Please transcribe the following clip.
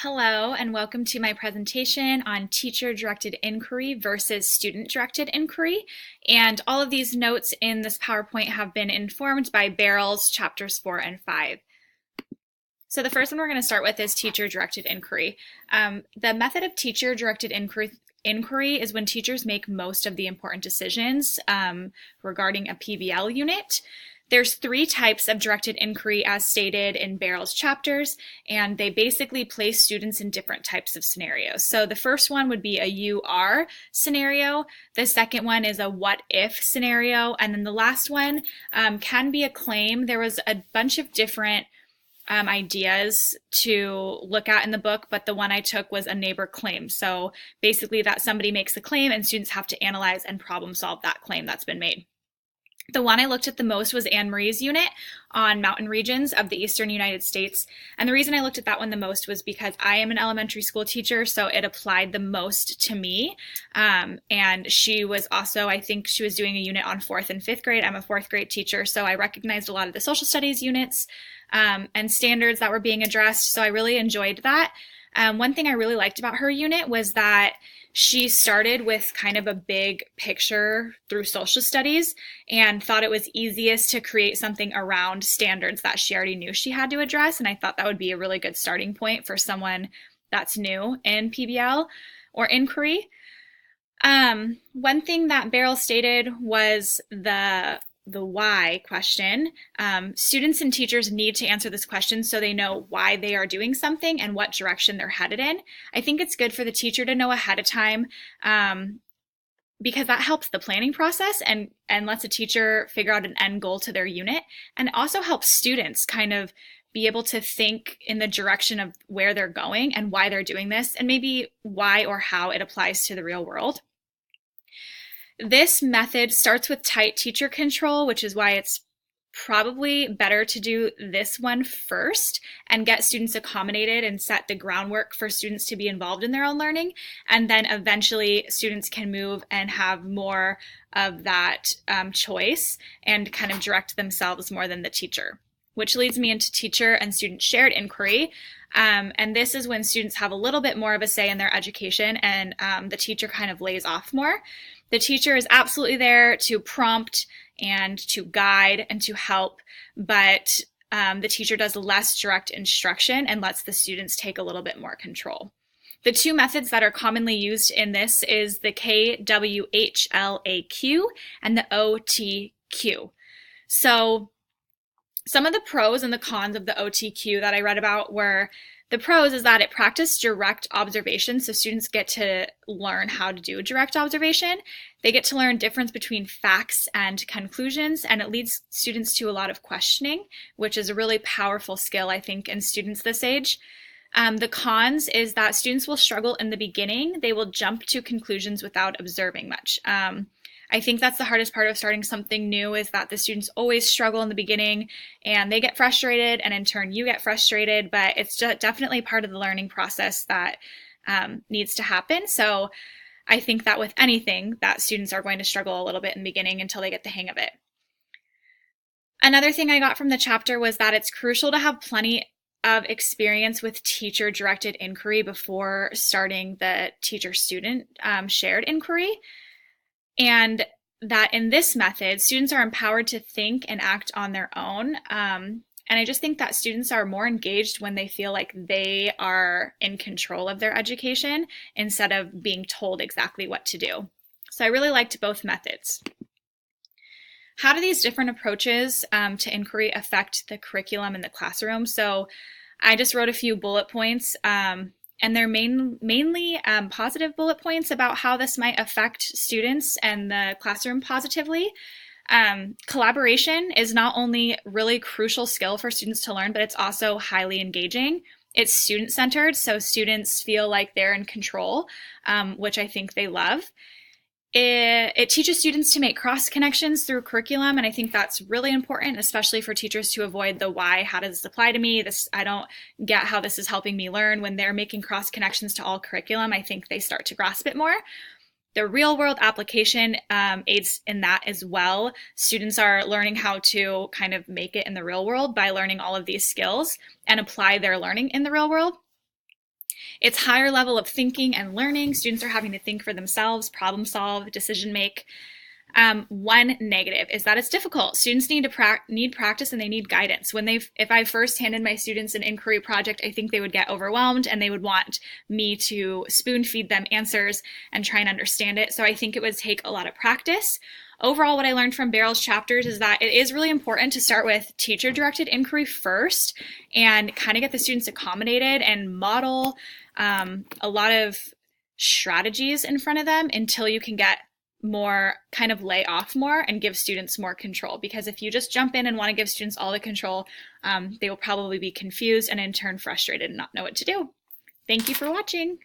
Hello, and welcome to my presentation on teacher-directed inquiry versus student-directed inquiry. And all of these notes in this PowerPoint have been informed by Barrels chapters 4 and 5. So the first one we're going to start with is teacher-directed inquiry. The method of teacher-directed inquiry is when teachers make most of the important decisions regarding a PBL unit. There's 3 types of directed inquiry as stated in Barrel's chapters, and they basically place students in different types of scenarios. So the first one would be a UR scenario, the second one is a what if scenario, and then the last one can be a claim. There was a bunch of different ideas to look at in the book, but the one I took was a neighbor claim. So basically that somebody makes a claim and students have to analyze and problem solve that claim that's been made. The one I looked at the most was Anne Marie's unit on mountain regions of the eastern United States. And the reason I looked at that one the most was because I am an elementary school teacher, so it applied the most to me. And she was also, I think she was doing a unit on 4th and 5th grade. I'm a 4th grade teacher, so I recognized a lot of the social studies units and standards that were being addressed. So I really enjoyed that. One thing I really liked about her unit was that she started with kind of a big picture through social studies and thought it was easiest to create something around standards that she already knew she had to address. And I thought that would be a really good starting point for someone that's new in PBL or inquiry. One thing that Barrel stated was the why question. Students and teachers need to answer this question so they know why they are doing something and what direction they're headed in. I think it's good for the teacher to know ahead of time because that helps the planning process and lets a teacher figure out an end goal to their unit, and it also helps students kind of be able to think in the direction of where they're going and why they're doing this, and maybe why or how it applies to the real world. This method starts with tight teacher control, which is why it's probably better to do this one first and get students accommodated and set the groundwork for students to be involved in their own learning. And then eventually students can move and have more of that choice and kind of direct themselves more than the teacher, which leads me into teacher and student shared inquiry. And this is when students have a little bit more of a say in their education and the teacher kind of lays off more. The teacher is absolutely there to prompt and to guide and to help, but the teacher does less direct instruction and lets the students take a little bit more control. The 2 methods that are commonly used in this is the KWHLAQ and the OTQ. So some of the pros and the cons of the OTQ that I read about were, the pros is that it practiced direct observation, so students get to learn how to do direct observation. They get to learn difference between facts and conclusions, and it leads students to a lot of questioning, which is a really powerful skill, I think, in students this age. The cons is that students will struggle in the beginning. They will jump to conclusions without observing much. I think that's the hardest part of starting something new, is that the students always struggle in the beginning and they get frustrated, and in turn you get frustrated, but it's definitely part of the learning process that needs to happen. So I think that with anything, that students are going to struggle a little bit in the beginning until they get the hang of it. Another thing I got from the chapter was that it's crucial to have plenty of experience with teacher-directed inquiry before starting the teacher-student shared inquiry. And that in this method, students are empowered to think and act on their own. And I just think that students are more engaged when they feel like they are in control of their education instead of being told exactly what to do. So I really liked both methods. How do these different approaches to inquiry affect the curriculum in the classroom? So I just wrote a few bullet points. And they're mainly positive bullet points about how this might affect students and the classroom positively. Collaboration is not only really crucial skill for students to learn, but it's also highly engaging. It's student-centered, so students feel like they're in control, which I think they love. It teaches students to make cross connections through curriculum, and I think that's really important, especially for teachers to avoid the why, how does this apply to me? I don't get how this is helping me learn. When they're making cross connections to all curriculum, I think they start to grasp it more. The real world application aids in that as well. Students are learning how to kind of make it in the real world by learning all of these skills and apply their learning in the real world. It's higher level of thinking and learning. Students are having to think for themselves, problem solve, decision make. One negative is that it's difficult. Students need practice and they need guidance. If I first handed my students an inquiry project, I think they would get overwhelmed and they would want me to spoon feed them answers and try and understand it. So I think it would take a lot of practice. Overall, what I learned from Beryl's chapters is that it is really important to start with teacher-directed inquiry first and kind of get the students accommodated and model a lot of strategies in front of them until you can get more, kind of lay off more and give students more control. Because if you just jump in and want to give students all the control, they will probably be confused and in turn frustrated and not know what to do. Thank you for watching.